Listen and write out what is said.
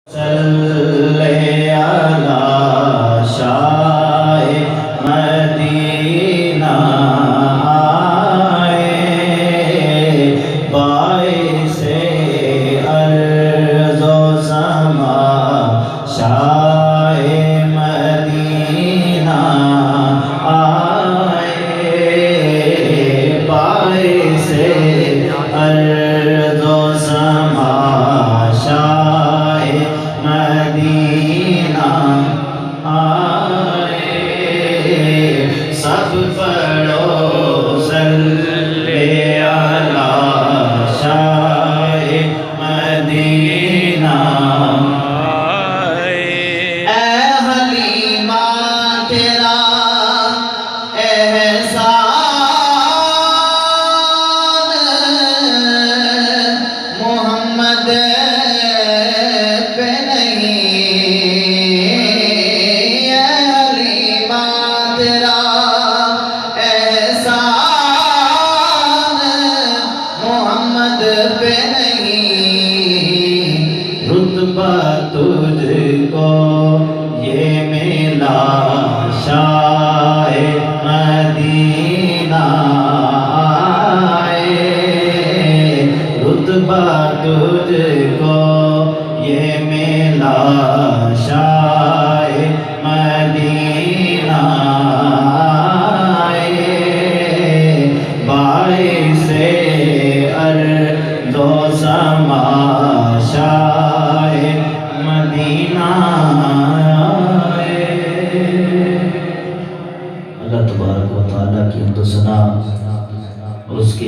صلی علی شاہ مدینہ آئے باعث ارض و سما شاہ مدینہ آئے باعث ارض و سما شاہ مدینہ آئے سب پڑھو صلی علی شاہ مدینہ آئے اے حلیمہ تیرا احسان محمد پہ نہیں رتبہ تجھ کو یہ ملا شاہ مدینہ آئے رتبہ تجھ کو یہ ملا شاہ